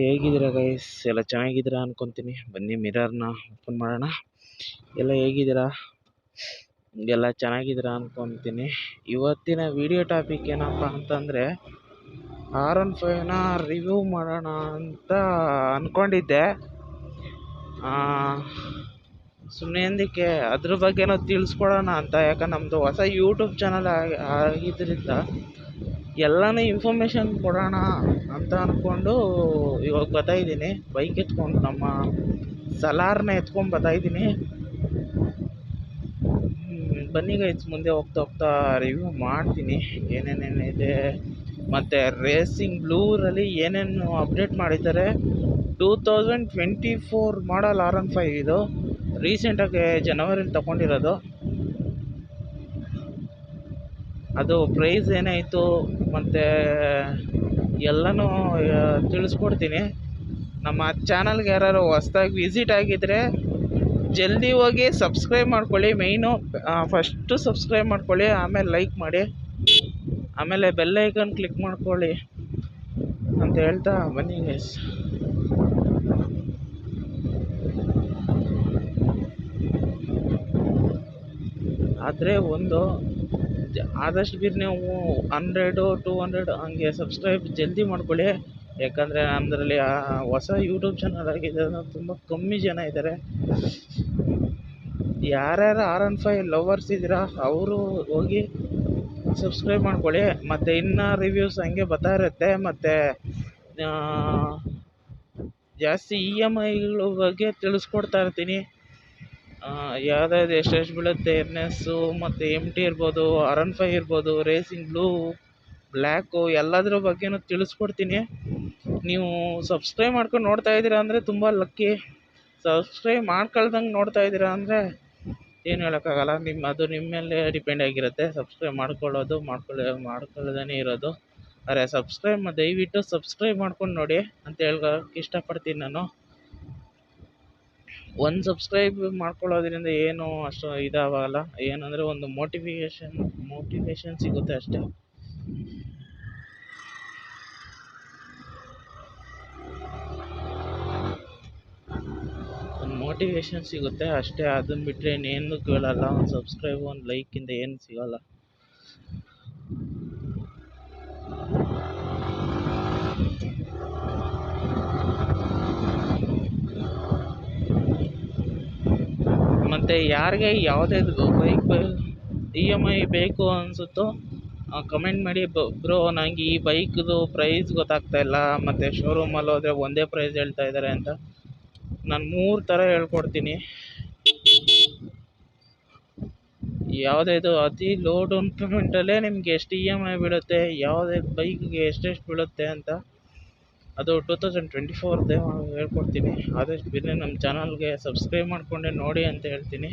ಹೇಗಿದ್ದೀರಾ ಗೈಸ್? ಎಲ್ಲ ಚೆನ್ನಾಗಿದ್ದೀರಾ ಅನ್ಕೊಂತೀನಿ. ಬನ್ನಿ ಮಿರರ್ನ ಓಪನ್ ಮಾಡೋಣ. ಎಲ್ಲ ಹೇಗಿದ್ದೀರಾ? ಎಲ್ಲ ಚೆನ್ನಾಗಿದ್ದೀರಾ ಅನ್ಕೊಂತೀನಿ. ಇವತ್ತಿನ ವಿಡಿಯೋ ಟಾಪಿಕ್ ಏನಪ್ಪ ಅಂತಂದರೆ R15ನ ರಿವ್ಯೂ ಮಾಡೋಣ ಅಂತ ಅಂದ್ಕೊಂಡಿದ್ದೆ. ಸುಮ್ಮನೆ ಎಂದಕ್ಕೆ ಅದ್ರ ಬಗ್ಗೆನೂ ತಿಳಿಸ್ಕೊಡೋಣ ಅಂತ. ಯಾಕಂದ್ರೆ ನಮ್ಮದು ಹೊಸ ಯೂಟ್ಯೂಬ್ ಚಾನಲ್ ಆಗಿದ್ದರಿಂದ ಎಲ್ಲನೂ ಇನ್ಫಾರ್ಮೇಷನ್ ಕೊಡೋಣ ಅಂತ ಅಂದ್ಕೊಂಡು ಇವಾಗ ಬರ್ತಾಯಿದ್ದೀನಿ. ಬೈಕ್ ಎತ್ಕೊಂಡು ನಮ್ಮ ಸಲಾರ್ನ ಎತ್ಕೊಂಡು ಬರ್ತಾಯಿದ್ದೀನಿ. ಬನ್ನಿ ಗೈಸ್, ಮುಂದೆ ಹೋಗ್ತಾ ಹೋಗ್ತಾ ರಿವ್ಯೂ ಮಾಡ್ತೀನಿ ಏನೇನೇನಿದೆ. ಮತ್ತು ರೇಸಿಂಗ್ ಬ್ಲೂರಲ್ಲಿ ಏನೇನು ಅಪ್ಡೇಟ್ ಮಾಡಿದ್ದಾರೆ. 2024 ಮಾಡಲ್ R15 ಇದು. ರೀಸೆಂಟಾಗಿ ಜನವರಿಲಿ ತಗೊಂಡಿರೋದು. ಅದು ಪ್ರೈಸ್ ಏನಾಯಿತು ಮತ್ತು ಎಲ್ಲನೂ ತಿಳಿಸ್ಕೊಡ್ತೀನಿ. ನಮ್ಮ ಚಾನಲ್ಗೆ ಯಾರು ಹೊಸ್ದಾಗಿ ವಿಸಿಟ್ ಆಗಿದ್ದರೆ ಜಲ್ದಿ ಹೋಗಿ ಸಬ್ಸ್ಕ್ರೈಬ್ ಮಾಡ್ಕೊಳ್ಳಿ. ಮೇಯ್ನು ಫಸ್ಟು ಸಬ್ಸ್ಕ್ರೈಬ್ ಮಾಡ್ಕೊಳ್ಳಿ, ಆಮೇಲೆ ಲೈಕ್ ಮಾಡಿ, ಆಮೇಲೆ ಬೆಲ್ ಐಕನ್ ಕ್ಲಿಕ್ ಮಾಡ್ಕೊಳ್ಳಿ ಅಂತ ಹೇಳ್ತಾ ಬನ್ನಿ ಗೈಸ್. ಆದರೆ ಒಂದು ಆದಷ್ಟು ಬೀರ್ ನೀವು 100 200 ಹಂಗೆ ಸಬ್ಸ್ಕ್ರೈಬ್ ಜಲ್ದಿ ಮಾಡ್ಕೊಳ್ಳಿ. ಯಾಕಂದರೆ ನಮ್ಮದ್ರಲ್ಲಿ ಹೊಸ ಯೂಟ್ಯೂಬ್ ಚಾನಲ್ ಆಗಿದೆ, ತುಂಬ ಕಮ್ಮಿ ಜನ ಇದ್ದಾರೆ. ಯಾರ್ಯಾರು R15 ಲವರ್ಸ್ ಇದ್ದೀರಾ ಅವರು ಹೋಗಿ ಸಬ್ಸ್ಕ್ರೈಬ್ ಮಾಡ್ಕೊಳ್ಳಿ. ಮತ್ತು ಇನ್ನೂ ರಿವ್ಯೂಸ್ ಹಂಗೆ ಬರ್ತಾ ಇರುತ್ತೆ. ಮತ್ತು ಜಾಸ್ತಿ EMIಗಳ ಬಗ್ಗೆ ತಿಳಿಸ್ಕೊಡ್ತಾ ಇರ್ತೀನಿ. ಯಾವುದಾದ್ರು ಎಷ್ಟೆಷ್ಟು ಬೀಳುತ್ತೆ, ಎರ್ನೆಸ್ಸು ಮತ್ತು MT ಇರ್ಬೋದು, R15 ಇರ್ಬೋದು, ರೇಸಿಂಗ್ ಬ್ಲೂ, ಬ್ಲ್ಯಾಕು, ಎಲ್ಲದ್ರ ಬಗ್ಗೆನೂ ತಿಳಿಸ್ಕೊಡ್ತೀನಿ. ನೀವು ಸಬ್ಸ್ಕ್ರೈಬ್ ಮಾಡ್ಕೊಂಡು ನೋಡ್ತಾ ಇದ್ದೀರಾ ಅಂದರೆ ತುಂಬ ಲಕ್ಕಿ. ಸಬ್ಸ್ಕ್ರೈಬ್ ಮಾಡ್ಕೊಳ್ದಂಗೆ ನೋಡ್ತಾ ಇದ್ದೀರಾ ಅಂದರೆ ಏನು ಹೇಳೋಕ್ಕಾಗಲ್ಲ. ಅದು ನಿಮ್ಮ ಮೇಲೆ ಡಿಪೆಂಡ್ ಆಗಿರುತ್ತೆ. ಸಬ್ಸ್ಕ್ರೈಬ್ ಮಾಡ್ಕೊಳ್ಳೋದೇ ಇರೋದು. ಅರೆ ದಯವಿಟ್ಟು ಸಬ್ಸ್ಕ್ರೈಬ್ ಮಾಡ್ಕೊಂಡು ನೋಡಿ ಅಂತ ಹೇಳೋಕ್ಕೆ ಇಷ್ಟಪಡ್ತೀನಿ ನಾನು. ಒಂದು ಸಬ್ಸ್ಕ್ರೈಬ್ ಮಾಡ್ಕೊಳ್ಳೋದ್ರಿಂದ ಏನು ಅಷ್ಟು ಇದಾಗಲ್ಲ. ಏನಂದರೆ ಒಂದು ಮೋಟಿವೇಶನ್ ಸಿಗುತ್ತೆ ಅಷ್ಟೇ. ಒಂದು ಮೋಟಿವೇಶನ್ ಸಿಗುತ್ತೆ ಅಷ್ಟೇ. ಅದನ್ನು ಬಿಟ್ಟರೆ ಇನ್ನೇನು ಕೇಳಲ್ಲ. ಒಂದು ಸಬ್ಸ್ಕ್ರೈಬ್, ಒಂದು ಲೈಕಿಂದ ಏನು ಸಿಗಲ್ಲ. ಮತ್ತು ಯಾರಿಗೆ ಯಾವುದೇ ಬೈಕ್ EMI ಬೇಕು ಅನಿಸುತ್ತೋ ಕಮೆಂಟ್ ಮಾಡಿ. ಬ್ರೋ ನನಗೆ ಈ ಬೈಕ್ದು ಪ್ರೈಸ್ ಗೊತ್ತಾಗ್ತಾ ಇಲ್ಲ, ಮತ್ತು ಶೋರೂಮಲ್ಲಿ ಹೋದರೆ ಒಂದೇ ಪ್ರೈಸ್ ಹೇಳ್ತಾ ಇದ್ದಾರೆ ಅಂತ. ನಾನು 3 ಥರ ಹೇಳ್ಕೊಡ್ತೀನಿ. ಯಾವುದೇದು ಅತಿ ಲೋ ಡೌನ್ ಪೇಮೆಂಟಲ್ಲೇ ನಿಮಗೆ ಎಷ್ಟು EMI ಬೀಳುತ್ತೆ, ಯಾವುದೇ ಬೈಕ್ಗೆ ಎಷ್ಟೆಷ್ಟು ಬೀಳುತ್ತೆ ಅಂತ ಅದು 2024 ಹೇಳ್ಕೊಡ್ತೀನಿ. ಆದಷ್ಟು ಬೇಗ ನಮ್ಮ ಚಾನಲ್ಗೆ ಸಬ್ಸ್ಕ್ರೈಬ್ ಮಾಡಿಕೊಂಡೆ ನೋಡಿ ಅಂತ ಹೇಳ್ತೀನಿ.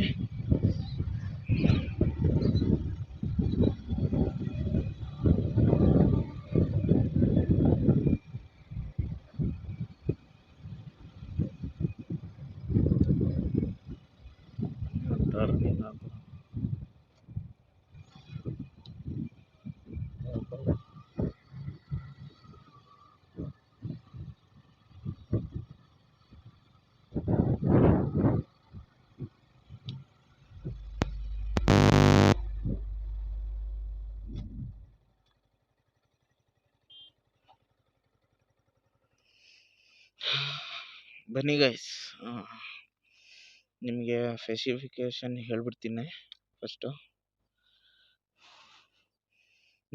ಬನ್ನಿ ಗೈಸ್, ನಿಮಗೆ ಸ್ಪೆಸಿಫಿಕೇಷನ್ ಹೇಳ್ಬಿಡ್ತೀನಿ. ಫಸ್ಟು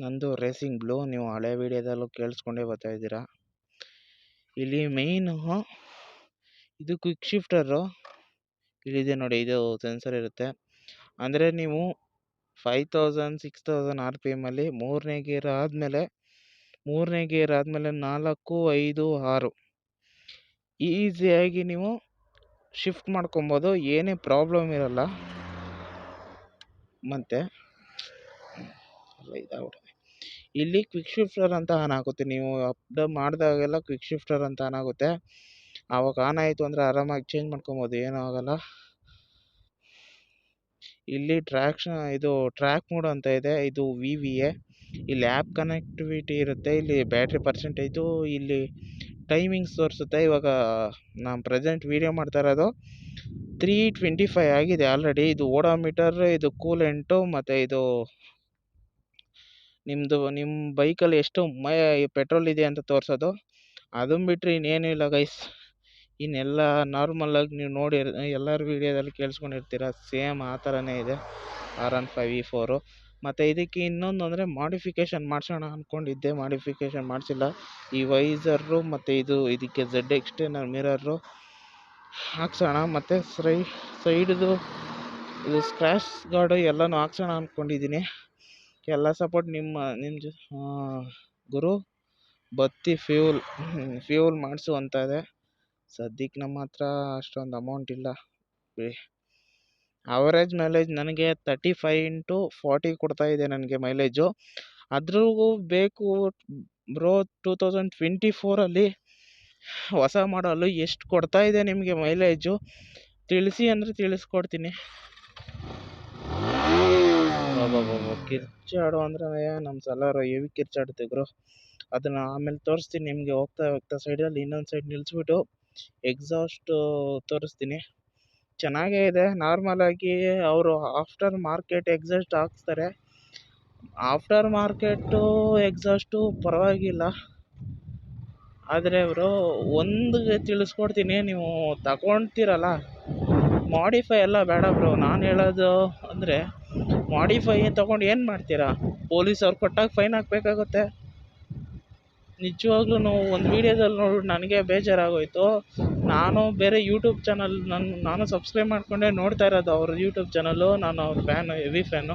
ನಂದು ರೇಸಿಂಗ್ ಬ್ಲೂ. ನೀವು ಹಳೆ ವೀಡಿಯೋದಲ್ಲೂ ಕೇಳಿಸ್ಕೊಂಡೇ ಬರ್ತಾಯಿದ್ದೀರಾ. ಇಲ್ಲಿ ಮೇಯ್ನು ಇದು ಕ್ವಿಕ್ ಶಿಫ್ಟರು ಇಲ್ಲಿದೆ ನೋಡಿ. ಇದು ಸೆನ್ಸರ್ ಇರುತ್ತೆ. ಅಂದರೆ ನೀವು 5000 6000 RPMಲ್ಲಿ ಮೂರನೇ ಗೇರ್ ಆದಮೇಲೆ 4 5 6 ಈಸಿಯಾಗಿ ನೀವು ಶಿಫ್ಟ್ ಮಾಡ್ಕೊಬೋದು. ಏನೇ ಪ್ರಾಬ್ಲಮ್ ಇರಲ್ಲ. ಮತ್ತು ಇಲ್ಲಿ ಕ್ವಿಕ್ ಶಿಫ್ಟರ್ ಅಂತ ಆನ್ ಆಗುತ್ತೆ. ನೀವು ಅಪ್ ಡೌನ್ ಮಾಡಿದಾಗೆಲ್ಲ ಕ್ವಿಕ್ ಶಿಫ್ಟರ್ ಅಂತ ಆನ್ ಆಗುತ್ತೆ. ಆವಾಗ ಆನ್ ಆಯಿತು ಅಂದರೆ ಆರಾಮಾಗಿ ಚೇಂಜ್ ಮಾಡ್ಕೊಬೋದು, ಏನೂ ಆಗೋಲ್ಲ. ಇಲ್ಲಿ ಟ್ರ್ಯಾಕ್ ಮೋಡ್ ಅಂತ ಇದೆ. ಇದು VVA. ಇಲ್ಲಿ ಆ್ಯಪ್ ಕನೆಕ್ಟಿವಿಟಿ ಇರುತ್ತೆ. ಇಲ್ಲಿ ಬ್ಯಾಟ್ರಿ ಪರ್ಸೆಂಟೇಜು, ಇಲ್ಲಿ ಟೈಮಿಂಗ್ಸ್ ತೋರಿಸುತ್ತೆ. ಇವಾಗ ನಾನು ಪ್ರೆಸೆಂಟ್ ವೀಡಿಯೋ ಮಾಡ್ತಾ ಇರೋದು 3:25 ಆಗಿದೆ ಆಲ್ರೆಡಿ. ಇದು ಓಡೋಮೀಟರ್, ಇದು ಕೂಲೆಂಟು, ಮತ್ತು ಇದು ನಿಮ್ಮ ಬೈಕಲ್ಲಿ ಎಷ್ಟು ಪೆಟ್ರೋಲ್ ಇದೆ ಅಂತ ತೋರಿಸೋದು. ಅದನ್ನು ಬಿಟ್ಟರೆ ಇನ್ನೇನು ಇಲ್ಲ ಗೈಸ್. ಇನ್ನೆಲ್ಲ ನಾರ್ಮಲಾಗಿ ನೀವು ನೋಡಿ ಎಲ್ಲರ ವೀಡಿಯೋದಲ್ಲಿ ಕೇಳಿಸ್ಕೊಂಡಿರ್ತೀರ, ಸೇಮ್ ಆ ಥರನೇ ಇದೆ R15V4. ಮತ್ತು ಇದಕ್ಕೆ ಇನ್ನೊಂದು ಅಂದರೆ ಮಾಡಿಫಿಕೇಷನ್ ಮಾಡಿಸೋಣ ಅಂದ್ಕೊಂಡಿದ್ದೆ, ಮಾಡಿಫಿಕೇಷನ್ ಮಾಡಿಸಿಲ್ಲ. ಈ ವೈಸರು ಮತ್ತು ಇದಕ್ಕೆ ZD ಎಕ್ಸ್ಟರ್ನಲ್ ಮಿರರು ಹಾಕ್ಸೋಣ, ಮತ್ತು ಸೈಡ್ದು ಇದು ಸ್ಕ್ರ್ಯಾಚ್ ಗಾರ್ಡು ಎಲ್ಲನೂ ಹಾಕ್ಸೋಣ ಅಂದ್ಕೊಂಡಿದ್ದೀನಿ. ಎಲ್ಲ ಸಪೋರ್ಟ್ ನಿಮ್ಮ ಗುರು ಬತ್ತಿ ಫ್ಯೂಲ್ ಮಾಡಿಸು ಅಂತ ಇದೆ. ಸದ್ಯಕ್ಕೆ ನಮ್ಮ ಹತ್ರ ಅಷ್ಟೊಂದು ಅಮೌಂಟ್ ಇಲ್ಲ. ಅವರೇಜ್ ಮೈಲೇಜ್ ನನಗೆ 35x40 ಕೊಡ್ತಾ ಇದೆ ನನಗೆ ಮೈಲೇಜು. ಅದ್ರಿಗೂ ಬೇಕು ಬ್ರೋ 2024ಅಲ್ಲಿ ಹೊಸ ಮಾಡಲು ಎಷ್ಟು ಕೊಡ್ತಾ ಇದೆ ನಿಮಗೆ ಮೈಲೇಜು ತಿಳಿಸಿ ಅಂದರೆ ತಿಳಿಸ್ಕೊಡ್ತೀನಿ. ಕಿರ್ಚಾಡು ಅಂದರೆ ನಮ್ಮ ಸಲಾರು ಹೆವಿ ಕಿರ್ಚಾಡುತ್ತೆ ಗುರು. ಅದನ್ನು ಆಮೇಲೆ ತೋರಿಸ್ತೀನಿ ನಿಮಗೆ. ಹೋಗ್ತಾ ಸೈಡಲ್ಲಿ ಇನ್ನೊಂದು ಸೈಡ್ ನಿಲ್ಲಿಸ್ಬಿಟ್ಟು ಎಕ್ಸಾಸ್ಟ್ ತೋರಿಸ್ತೀನಿ. ಚೆನ್ನಾಗೇ ಇದೆ. ನಾರ್ಮಲಾಗಿ ಅವರು ಆಫ್ಟರ್ ಮಾರ್ಕೆಟ್ ಎಕ್ಸಾಸ್ಟ್ ಹಾಕ್ಸ್ತಾರೆ. ಆಫ್ಟರ್ ಮಾರ್ಕೆಟು ಎಕ್ಸಾಸ್ಟು ಪರವಾಗಿಲ್ಲ. ಆದರೆ ಅವರು ಒಂದು ತಿಳಿಸ್ಕೊಡ್ತೀನಿ, ನೀವು ತಗೊಳ್ತೀರಲ್ಲ ಮಾಡಿಫೈ ಎಲ್ಲ ಬೇಡ ಬ್ರೋ. ನಾನು ಹೇಳೋದು ಅಂದರೆ ಮಾಡಿಫೈ ತೊಗೊಂಡು ಏನು ಮಾಡ್ತೀರಾ? ಪೊಲೀಸವ್ರು ಕೊಟ್ಟಾಗ ಫೈನ್ ಹಾಕಬೇಕಾಗುತ್ತೆ. ನಿಜವಾಗ್ಲೂ ಒಂದು ವೀಡಿಯೋದಲ್ಲಿ ನೋಡಿ ನನಗೆ ಬೇಜಾರಾಗೋಯ್ತು. ನಾನು ಬೇರೆ ಯೂಟ್ಯೂಬ್ ಚಾನಲ್ ನಾನು ಸಬ್ಸ್ಕ್ರೈಬ್ ಮಾಡಿಕೊಂಡೆ ನೋಡ್ತಾ ಇರೋದು ಅವ್ರ ಯೂಟ್ಯೂಬ್ ಚಾನಲ್ಲು. ನಾನು ಅವ್ರ ಫ್ಯಾನು, ಹೆವಿ ಫ್ಯಾನು.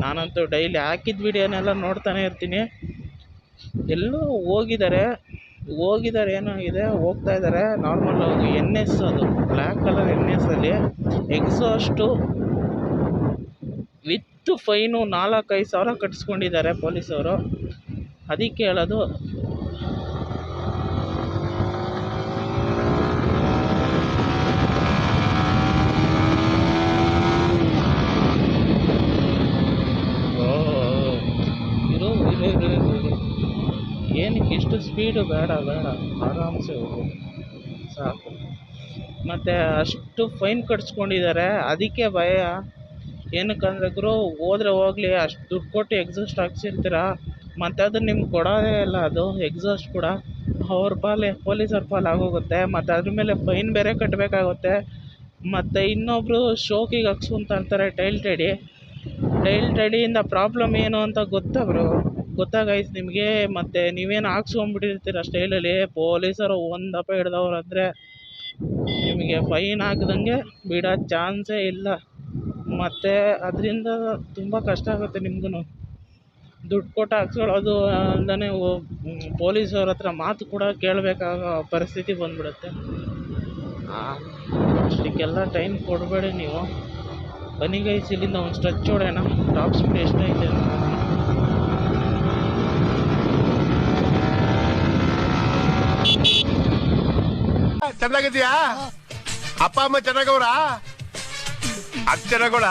ನಾನಂತೂ ಡೈಲಿ ಹಾಕಿದ ವೀಡಿಯೋನೆಲ್ಲ ನೋಡ್ತಾನೆ ಇರ್ತೀನಿ. ಎಲ್ಲೂ ಹೋಗಿದ್ದಾರೆ ಏನಾಗಿದೆ, ಹೋಗ್ತಾ ಇದ್ದಾರೆ ನಾರ್ಮಲ್ NS, ಅದು ಬ್ಲ್ಯಾಕ್ ಕಲರ್ NSಲ್ಲಿ ಎಕ್ಸಾಸ್ಟು ವಿತ್ ಫೈನು 4-5 ಸಾವಿರ ಕಟ್ಟಿಸ್ಕೊಂಡಿದ್ದಾರೆ ಪೊಲೀಸವರು. ಅದಕ್ಕೆ ಹೇಳೋದು ಏನಕ್ಕೆ ಇಷ್ಟು ಸ್ಪೀಡು ಬೇಡ, ಆರಾಮ್ಸೆ ಹೋಗು ಸಾಕು. ಮತ್ತು ಅಷ್ಟು ಫೈನ್ ಕಟ್ಸ್ಕೊಂಡಿದ್ದಾರೆ. ಅದಕ್ಕೆ ಭಯ. ಏನಕ್ಕಂದ್ರೆ ಗುರು, ಹೋದ್ರೆ ಹೋಗಲಿ, ಅಷ್ಟು ದುಡ್ಡು ಕೊಟ್ಟು ಎಕ್ಸಾಸ್ಟ್ ಹಾಕ್ಸಿರ್ತೀರ, ಮತ್ತು ಅದು ನಿಮ್ಗೆ ಕೊಡೋದೇ ಇಲ್ಲ. ಅದು ಎಕ್ಸಾಸ್ಟ್ ಕೂಡ ಅವ್ರ ಪೊಲೀಸವ್ರ ಪಾಲು ಆಗೋಗುತ್ತೆ. ಮತ್ತು ಅದ್ರ ಮೇಲೆ ಫೈನ್ ಬೇರೆ ಕಟ್ಟಬೇಕಾಗುತ್ತೆ. ಮತ್ತು ಇನ್ನೊಬ್ಬರು ಶೋಕಿಗೆ ಹಾಕ್ಸ್ಕೊಂತ ಇರ್ತಾರೆ ಟೈಲ್ ಟೈಡಿಯಿಂದ ಪ್ರಾಬ್ಲಮ್ ಏನು ಅಂತ ಗೊತ್ತಾಗೈತೆ ನಿಮಗೆ. ಮತ್ತು ನೀವೇನು ಹಾಕ್ಸ್ಕೊಂಬಿಟ್ಟಿರ್ತೀರ ಸ್ಟೈಲಲ್ಲಿ, ಪೊಲೀಸರು ಒಂದಪ್ಪ ಹಿಡ್ದವ್ರು ಅಂದರೆ ನಿಮಗೆ ಫೈನ್ ಹಾಕ್ದಂಗೆ ಬಿಡೋ ಚಾನ್ಸೇ ಇಲ್ಲ. ಮತ್ತು ಅದರಿಂದ ತುಂಬ ಕಷ್ಟ ಆಗುತ್ತೆ ನಿಮಗೂ. ದುಡ್ಡು ಕೊಟ್ಟು ಹಾಕ್ಸ್ಕೊಳ್ಳೋದು ಅಲ್ಲದೇ ಪೊಲೀಸವ್ರ ಹತ್ರ ಮಾತು ಕೂಡ ಕೇಳಬೇಕಾಗೋ ಪರಿಸ್ಥಿತಿ ಬಂದ್ಬಿಡುತ್ತೆ. ಅಷ್ಟಕ್ಕೆಲ್ಲ ಟೈಮ್ ಕೊಡಬೇಡಿ ನೀವು. ಬನ್ನಿ ಗೈಸ್, ಇಲ್ಲಿಂದ ಒಂದು ಸ್ಟ್ರೆಚ್ ಹೊಡೆಯೋಣ. ಟಾಪ್ ಸ್ಪೀಡ್ ಎಷ್ಟೈತೆ ಅಂತ. ಚೆನ್ನಾಗಿದ್ಯಾ? ಅಪ್ಪ ಅಮ್ಮ ಚೆನ್ನಾಗವ್ರ? ಅದ್ ಚೆನ್ನಾಗೋಳ?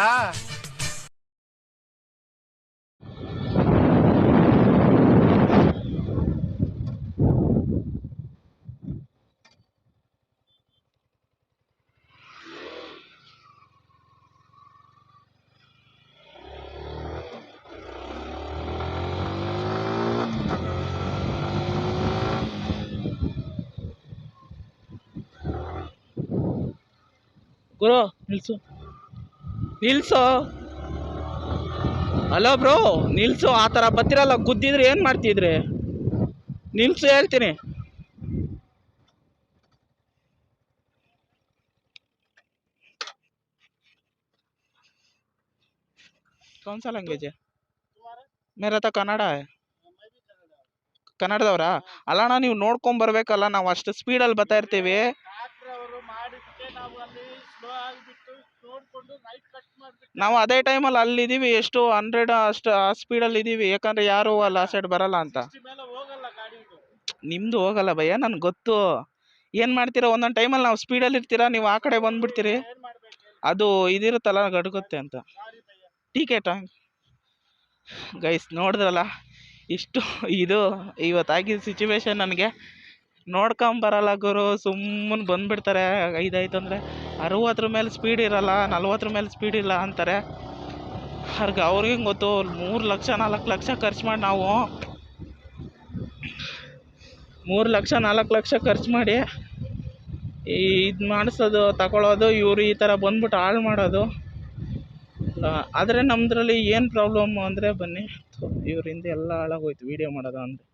ಗುರು ನಿಲ್ಸು. ಹಲೋ ಬ್ರೋ, ನಿಲ್ಸು. ಆ ಥರ ಬತ್ತಿರಲ್ಲ, ಗುದ್ದಿದ್ರೆ ಏನು ಮಾಡ್ತಿದ್ರಿ? ನಿಲ್ಸು ಹೇಳ್ತೀನಿ. कौन सा लैंग्वेज है? मेरा तो ಕನ್ನಡ ಕನ್ನಡದವ್ರಾ? ಅಲ್ಲಣ್ಣ, ನೀವು ನೋಡ್ಕೊಂಬರ್ಬೇಕಲ್ಲ. ನಾವು ಅಷ್ಟು ಸ್ಪೀಡಲ್ಲಿ ಬರ್ತಾ ಇರ್ತೀವಿ. ನಾವು ಅದೇ ಟೈಮಲ್ಲಿ ಅಲ್ಲಿದ್ದೀವಿ. ಎಷ್ಟು 100 ಅಷ್ಟು ಆ ಸ್ಪೀಡಲ್ಲಿ ಇದ್ದೀವಿ. ಯಾಕಂದರೆ ಯಾರು ಅಲ್ಲ ಆ ಸೈಡ್ ಬರಲ್ಲ ಅಂತ. ನಿಮ್ಮದು ಹೋಗಲ್ಲ ಭಯ್ಯ, ನನಗೆ ಗೊತ್ತು. ಏನು ಮಾಡ್ತೀರಾ, ಒಂದೊಂದು ಟೈಮಲ್ಲಿ ನಾವು ಸ್ಪೀಡಲ್ಲಿ ಇರ್ತೀರಾ, ನೀವು ಆ ಕಡೆ ಬಂದುಬಿಡ್ತೀರಿ. ಅದು ಇದಿರುತ್ತಲ್ಲ, ಗಡ್ಗುತ್ತೆ ಅಂತ. ಟಿಕೆಟಾ ಗೈಸ್, ನೋಡಿದ್ರಲ್ಲ ಇಷ್ಟು ಇದು ಇವತ್ತಾಗಿದ್ದ ಸಿಚುವೇಶನ್. ನನಗೆ ನೋಡ್ಕೊಂಬರಲ್ಲ ಗುರು, ಸುಮ್ಮನೆ ಬಂದುಬಿಡ್ತಾರೆ. ಐದಾಯ್ತು ಅಂದರೆ 60 ಮೇಲೆ ಸ್ಪೀಡ್ ಇರಲ್ಲ, 40 ಮೇಲೆ ಸ್ಪೀಡ್ ಇಲ್ಲ ಅಂತಾರೆ. ಅವ್ರಿಗೆ ಗೊತ್ತು. 3 ಲಕ್ಷ 4 ಲಕ್ಷ ಖರ್ಚು ಮಾಡಿ ನಾವು 3 ಲಕ್ಷ 4 ಲಕ್ಷ ಖರ್ಚು ಮಾಡಿ ಇದು ಮಾಡಿಸೋದು ತಗೊಳ್ಳೋದು, ಇವರು ಈ ಥರ ಬಂದ್ಬಿಟ್ಟು ಹಾಳು ಮಾಡೋದು. ಆದರೆ ನಮ್ಮದ್ರಲ್ಲಿ ಏನು ಪ್ರಾಬ್ಲಮ್ಮು ಅಂದರೆ ಬನ್ನಿ, ಇವರಿಂದ ಎಲ್ಲ ಹಾಳಾಗೋಯ್ತು ವೀಡಿಯೋ ಮಾಡೋದು ಅಂದರೆ.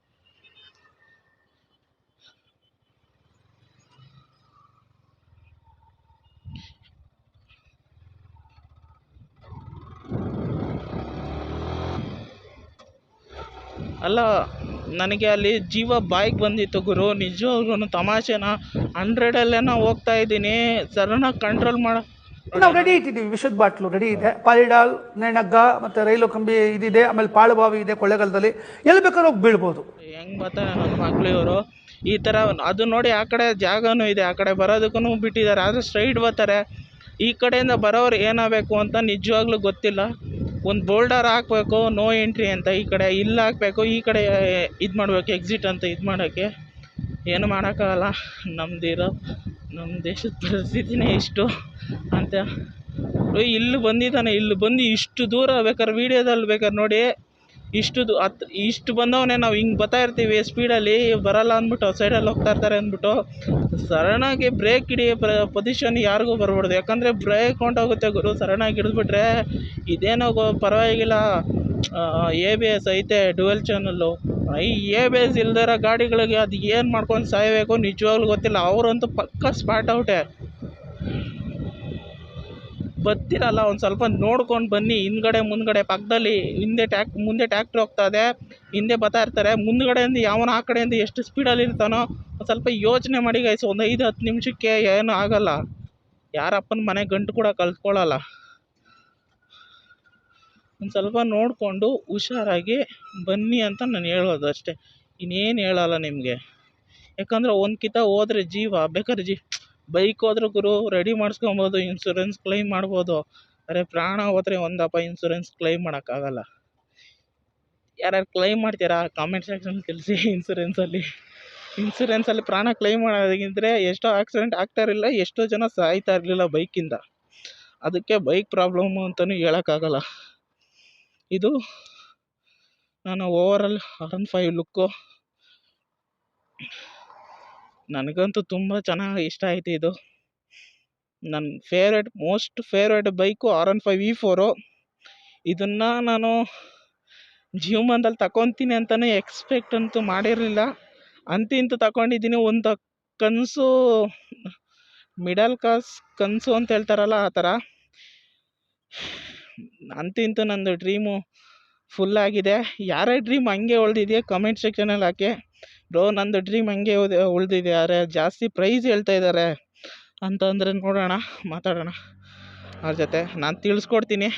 ಅಲ್ಲ, ನನಗೆ ಅಲ್ಲಿ ಜೀವ ಬಾಯಿಗೆ ಬಂದಿತ್ತು ಗುರು, ನಿಜವಾಗ್ಲೂ ತಮಾಷೆನ. 100 ಹೋಗ್ತಾ ಇದ್ದೀನಿ, ಸಡನ್ನಾಗಿ ಕಂಟ್ರೋಲ್ ಮಾಡೋ. ನಾವು ರೆಡಿ ಇಟ್ಟಿದ್ದೀವಿ, ವಿಷದ ಬಾಟ್ಲು ರೆಡಿ ಇದೆ, ಪಾಲಿಡಾಲ್, ನೆಣಗ್ಗ ಮತ್ತು ರೈಲು ಕಂಬಿ ಇದಿದೆ, ಆಮೇಲೆ ಪಾಳುಬಾವಿ ಇದೆ ಕೊಳ್ಳೆಗಾಲದಲ್ಲಿ, ಎಲ್ಲಿ ಬೇಕಾದ್ರೂ ಹೋಗಿ ಬೀಳ್ಬೋದು. ಹೆಂಗೆ ಬರ್ತಾರೆ ನನ್ನ ಮಕ್ಳು ಇವರು ಈ ಥರ. ಅದು ನೋಡಿ, ಆ ಕಡೆ ಜಾಗನೂ ಇದೆ, ಆ ಕಡೆ ಬರೋದಕ್ಕೂ ಬಿಟ್ಟಿದ್ದಾರೆ, ಆದರೆ ಸ್ಟ್ರೈಟ್ ಬರ್ತಾರೆ. ಈ ಕಡೆಯಿಂದ ಬರೋರು ಏನಾಗಬೇಕು ಅಂತ ನಿಜವಾಗ್ಲೂ ಗೊತ್ತಿಲ್ಲ. ಒಂದು ಬೋಲ್ಡರ್ ಹಾಕಬೇಕು, ನೋ ಎಂಟ್ರಿ ಅಂತ, ಈ ಕಡೆ ಇಲ್ಲಿ ಹಾಕಬೇಕು, ಈ ಕಡೆ ಇದು ಮಾಡಬೇಕು, ಎಕ್ಸಿಟ್ ಅಂತ ಇದು ಮಾಡೋಕ್ಕೆ. ಏನು ಮಾಡೋಕ್ಕಾಗಲ್ಲ, ನಮ್ಮ ದೇಶದ ಪರಿಸ್ಥಿತಿನೇ ಇಷ್ಟು ಅಂತ. ಇಲ್ಲಿ ಬಂದಿದ್ದಾನೆ, ಇಲ್ಲಿ ಬಂದು ಇಷ್ಟು ದೂರ ಬೇಕಾದ್ರೆ ವೀಡಿಯೋದಲ್ಲಿ ಬೇಕಾದ್ರೆ ನೋಡಿ, ಇಷ್ಟು ಬಂದವನೇ. ನಾವು ಹಿಂಗೆ ಬರ್ತಾ ಇರ್ತೀವಿ ಸ್ಪೀಡಲ್ಲಿ, ಬರಲ್ಲ ಅಂದ್ಬಿಟ್ಟು ಸೈಡಲ್ಲಿ ಹೋಗ್ತಾ ಇರ್ತಾರೆ ಅಂದ್ಬಿಟ್ಟು ಸಡನ್ನಾಗಿ ಬ್ರೇಕ್ ಹಿಡಿಯೋ ಪೊಸಿಷನ್ ಯಾರಿಗೂ ಬರ್ಬಾರ್ದು. ಯಾಕಂದರೆ ಬ್ರೇಕ್ ಹೊಂಟೋಗುತ್ತೆ ಗುರು, ಸಡನ್ನಾಗಿ ಹಿಡಿದ್ಬಿಟ್ರೆ. ಇದೇನೋ ಪರವಾಗಿಲ್ಲ, ABS ಐತೆ, ಡ್ಯುವೆಲ್ ಚಾನಲ್ಲು. ಈ ABS ಇಲ್ದಿರೋ ಗಾಡಿಗಳಿಗೆ ಅದು ಏನು ಮಾಡ್ಕೊಂಡು ಸಾಯಬೇಕು ನಿಜವಾಗ್ಲೂ ಗೊತ್ತಿಲ್ಲ. ಅವರಂತೂ ಪಕ್ಕ ಸ್ಪಾಟ್ ಔಟೇ. ಬರ್ತಿರಲ್ಲ, ಒಂದು ಸ್ವಲ್ಪ ನೋಡ್ಕೊಂಡು ಬನ್ನಿ. ಹಿಂದ್ಗಡೆ ಮುಂದ್ಗಡೆ ಪಕ್ಕದಲ್ಲಿ ಮುಂದೆ ಟ್ಯಾಕ್ಟ್ರ್ ಹೋಗ್ತಾ ಇದೆ, ಹಿಂದೆ ಬರ್ತಾ ಇರ್ತಾರೆ. ಮುಂದ್ಗಡೆಯಿಂದ ಯಾವನ ಆ ಕಡೆಯಿಂದ ಎಷ್ಟು ಸ್ಪೀಡಲ್ಲಿ ಇರ್ತಾನೋ ಒಂದು ಸ್ವಲ್ಪ ಯೋಚನೆ ಮಾಡಿ ಗೈಸ್. ಒಂದು 5-10 ನಿಮಿಷಕ್ಕೆ ಏನೂ ಆಗಲ್ಲ, ಯಾರಪ್ಪನ ಮನೆ ಗಂಟು ಕೂಡ ಕಲ್ತ್ಕೊಳ್ಳಲ್ಲ. ಒಂದು ಸ್ವಲ್ಪ ನೋಡಿಕೊಂಡು ಹುಷಾರಾಗಿ ಬನ್ನಿ ಅಂತ ನಾನು ಹೇಳೋದು ಅಷ್ಟೇ, ಇನ್ನೇನು ಹೇಳಲ್ಲ ನಿಮಗೆ. ಯಾಕಂದರೆ ಒಂದ್ಕಿತ ಹೋದರೆ ಜೀವ ಬೇಕಾದ್ರೆ ಬೈಕ್ ಹೋದ್ರೆ ಗುರು ರೆಡಿ ಮಾಡಿಸ್ಕೊಬೋದು, ಇನ್ಸೂರೆನ್ಸ್ ಕ್ಲೈಮ್ ಮಾಡ್ಬೋದು. ಅರೆ ಪ್ರಾಣ ಹೋದರೆ ಒಂದಪ್ಪ ಇನ್ಸೂರೆನ್ಸ್ ಕ್ಲೈಮ್ ಮಾಡೋಕ್ಕಾಗಲ್ಲ. ಯಾರ್ಯಾರು ಕ್ಲೈಮ್ ಮಾಡ್ತೀರಾ ಕಾಮೆಂಟ್ ಸೆಕ್ಷನ್ ತಿಳಿಸಿ. ಇನ್ಸೂರೆನ್ಸಲ್ಲಿ ಪ್ರಾಣ ಕ್ಲೈಮ್ ಮಾಡೋದಕ್ಕಿಂತ ಎಷ್ಟೋ ಆಕ್ಸಿಡೆಂಟ್ ಆಗ್ತಾ ಇರಲಿಲ್ಲ, ಎಷ್ಟೋ ಜನ ಸಾಯ್ತಾ ಇರಲಿಲ್ಲ ಬೈಕಿಂದ. ಅದಕ್ಕೆ ಬೈಕ್ ಪ್ರಾಬ್ಲಮ್ಮು ಅಂತಲೂ ಹೇಳೋಕ್ಕಾಗಲ್ಲ. ಇದು ನಾನು ಓವರಾಲ್ R15 ಲುಕ್ಕು. ನನಗಂತೂ ತುಂಬ ಚೆನ್ನಾಗಿ ಇಷ್ಟ ಆಯಿತು. ಇದು ನನ್ನ most favourite bike R15 V4. ಇದನ್ನು ನಾನು ಜೀವಮಾನದಲ್ಲಿ ತಗೊತೀನಿ ಅಂತಲೇ ಎಕ್ಸ್ಪೆಕ್ಟ್ ಅಂತೂ ಮಾಡಿರಲಿಲ್ಲ. ಇಂತೂ ತಗೊಂಡಿದ್ದೀನಿ. ಒಂದು ಕನಸು, ಮಿಡಲ್ ಕ್ಲಾಸ್ ಕನಸು ಅಂತ ಹೇಳ್ತಾರಲ್ಲ, ಆ ಥರ. ಇಂತೂ ನಂದು ಡ್ರೀಮು ಫುಲ್ ಆಗಿದೆ. ಯಾರೇ ಡ್ರೀಮ್ ಹಂಗೆ ಉಳಿದಿದೆಯಾ ಕಮೆಂಟ್ ಸೆಕ್ಷನಲ್ಲಿ ಹಾಕಿ. ಬ್ರೋ ನಂದು ಡ್ರೀಮ್ ಹಂಗೆ ಉಳಿದಿದೆ, ಆದರೆ ಜಾಸ್ತಿ ಪ್ರೈಸ್ ಹೇಳ್ತಾ ಇದ್ದಾರೆ ಅಂತಂದರೆ ನೋಡೋಣ, ಮಾತಾಡೋಣ ಅವ್ರ ಜೊತೆ. ನಾನು ತಿಳಿಸ್ಕೊಡ್ತೀನಿ